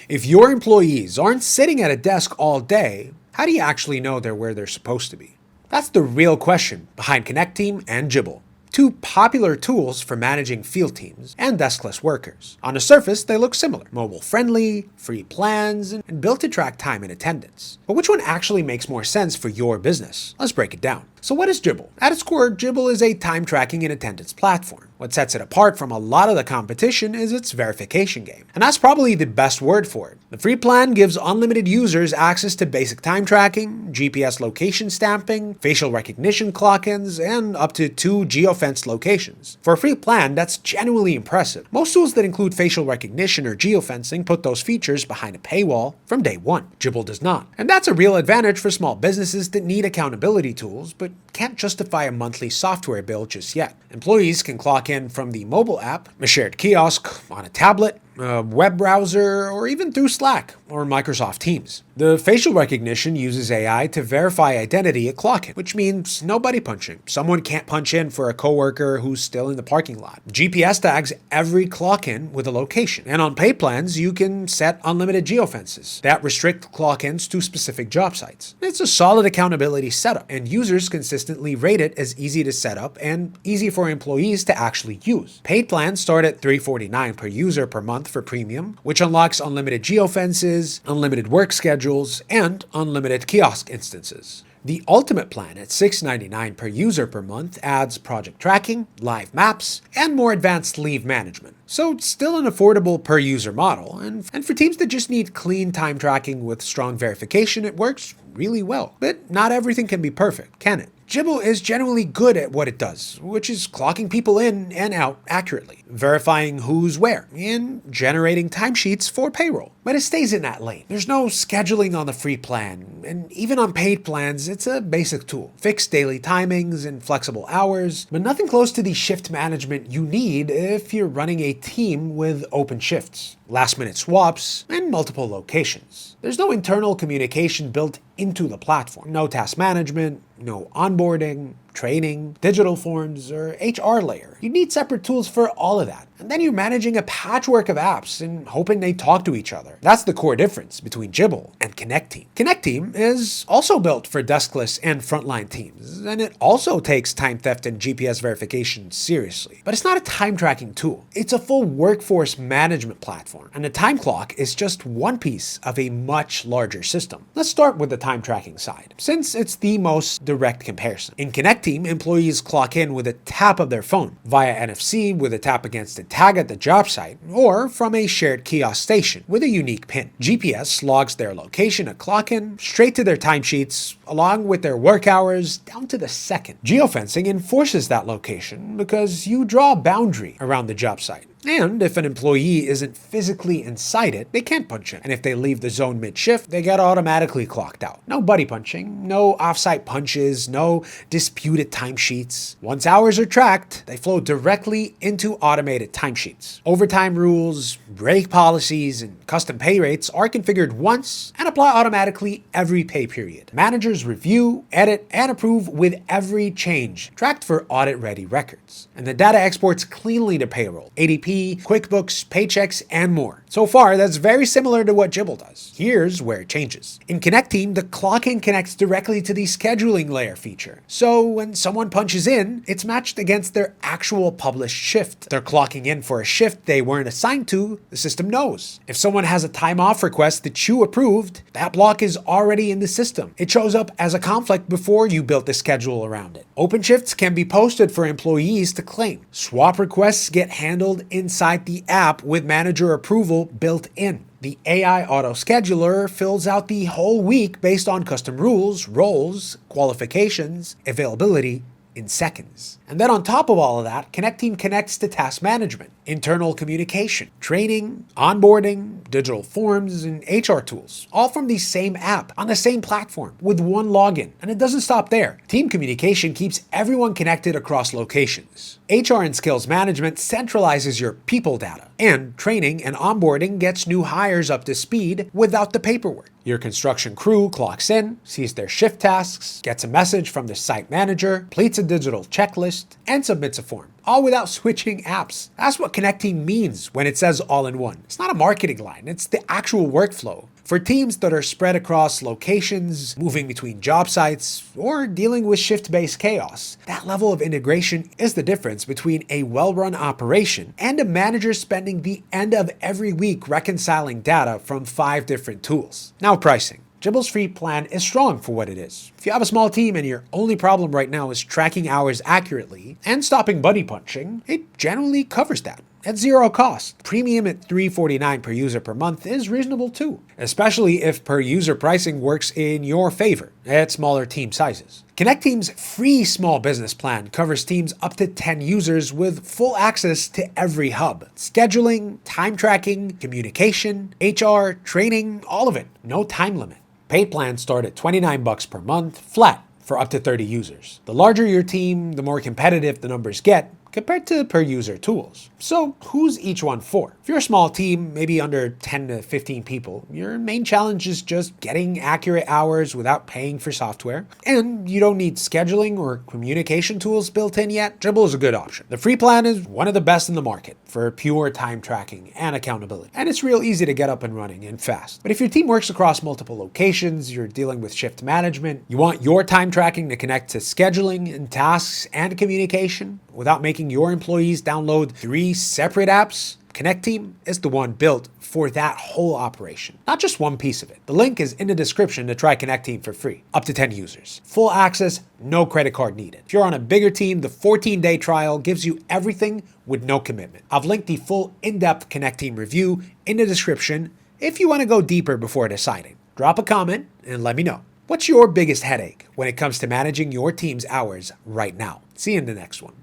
If your employees aren't sitting at a desk all day, how do you actually know they're where they're supposed to be? That's the real question behind Connecteam and Jibble, two popular tools for managing field teams and deskless workers. On the surface, they look similar: mobile-friendly, free plans, and built to track time and attendance. But which one actually makes more sense for your business? Let's break it down. So what is Jibble? At its core, Jibble is a time tracking and attendance platform. What sets it apart from a lot of the competition is its verification game. And that's probably the best word for it. The free plan gives unlimited users access to basic time tracking, GPS location stamping, facial recognition clock-ins, and up to 2 geofenced locations. For a free plan, that's genuinely impressive. Most tools that include facial recognition or geofencing put those features behind a paywall from day one. Jibble does not. And that's a real advantage for small businesses that need accountability tools, but can't justify a monthly software bill just yet. Employees can clock in from the mobile app, a shared kiosk, on a tablet, a web browser, or even through Slack or Microsoft Teams. The facial recognition uses AI to verify identity at clock-in, which means no buddy punching. Someone can't punch in for a coworker who's still in the parking lot. GPS tags every clock-in with a location. And on paid plans, you can set unlimited geofences that restrict clock-ins to specific job sites. It's a solid accountability setup, and users consistently rate it as easy to set up and easy for employees to actually use. Paid plans start at $349 per user per month for premium, which unlocks unlimited geofences, unlimited work schedules, and unlimited kiosk instances. The ultimate plan at $699 per user per month adds project tracking, live maps, and more advanced leave management. So it's still an affordable per user model, and for teams that just need clean time tracking with strong verification, it works really well. But not everything can be perfect, can it? Jibble is generally good at what it does, which is clocking people in and out accurately, verifying who's where, and generating timesheets for payroll. But it stays in that lane. There's no scheduling on the free plan, and even on paid plans, it's a basic tool. Fixed daily timings and flexible hours, but nothing close to the shift management you need if you're running a team with open shifts, last-minute swaps, and multiple locations. There's no internal communication built into the platform. No task management, no onboarding, training, digital forms, or HR layer. You need separate tools for all of that. And then you're managing a patchwork of apps and hoping they talk to each other. That's the core difference between Jibble and Connecteam. Connecteam is also built for deskless and frontline teams, and it also takes time theft and GPS verification seriously. But it's not a time tracking tool. It's a full workforce management platform, and the time clock is just one piece of a much larger system. Let's start with the time tracking side, since it's the most direct comparison. In Connecteam, employees clock in with a tap of their phone, via NFC with a tap against a tag at the job site, or from a shared kiosk station with a unique PIN. GPS logs their location at clock-in straight to their timesheets, along with their work hours down to the second. Geofencing enforces that location because you draw a boundary around the job site. And if an employee isn't physically inside it, they can't punch in. And if they leave the zone mid-shift, they get automatically clocked out. No buddy punching, no offsite punches, no disputed timesheets. Once hours are tracked, they flow directly into automated timesheets. Overtime rules, break policies, and custom pay rates are configured once and apply automatically every pay period. Managers review, edit, and approve with every change, tracked for audit-ready records. And the data exports cleanly to payroll, ADP, QuickBooks, Paychecks, and more. So far, that's very similar to what Jibble does. Here's where it changes. In Connecteam, the clock-in connects directly to the scheduling layer feature. So when someone punches in, it's matched against their actual published shift. If they're clocking in for a shift they weren't assigned to, the system knows. If someone has a time-off request that you approved, that block is already in the system. It shows up as a conflict before you built the schedule around it. Open shifts can be posted for employees to claim. Swap requests get handled inside the app with manager approval built in. The AI auto scheduler fills out the whole week based on custom rules, roles, qualifications, availability in seconds. And then on top of all of that, Connecteam connects to task management, internal communication, training, onboarding, digital forms, and HR tools, all from the same app, on the same platform, with one login. And it doesn't stop there. Team communication keeps everyone connected across locations. HR and skills management centralizes your people data, and training and onboarding gets new hires up to speed without the paperwork. Your construction crew clocks in, sees their shift tasks, gets a message from the site manager, completes a digital checklist, and submits a form, all without switching apps. That's what Connecteam means when it says all-in-one. It's not a marketing line, it's the actual workflow. For teams that are spread across locations, moving between job sites, or dealing with shift-based chaos, that level of integration is the difference between a well-run operation and a manager spending the end of every week reconciling data from 5 different tools. Now pricing. Jibble's free plan is strong for what it is. If you have a small team and your only problem right now is tracking hours accurately and stopping buddy punching, it generally covers that at zero cost. Premium at $349 per user per month is reasonable too, especially if per user pricing works in your favor at smaller team sizes. Connecteam's free small business plan covers teams up to 10 users with full access to every hub. Scheduling, time tracking, communication, HR, training, all of it. No time limit. Paid plans start at $29 per month, flat for up to 30 users. The larger your team, the more competitive the numbers get compared to per user tools. So who's each one for? If you're a small team, maybe under 10 to 15 people, your main challenge is just getting accurate hours without paying for software, and you don't need scheduling or communication tools built in yet, Jibble is a good option. The free plan is one of the best in the market for pure time tracking and accountability, and it's real easy to get up and running and fast. But if your team works across multiple locations, you're dealing with shift management, you want your time tracking to connect to scheduling and tasks and communication without making your employees download 3 separate apps, Connecteam is the one built for that whole operation, not just one piece of it. The link is in the description to try Connecteam for free, up to 10 users. Full access, no credit card needed. If you're on a bigger team, the 14-day trial gives you everything with no commitment. I've linked the full in-depth Connecteam review in the description if you want to go deeper before deciding. Drop a comment and let me know. What's your biggest headache when it comes to managing your team's hours right now? See you in the next one.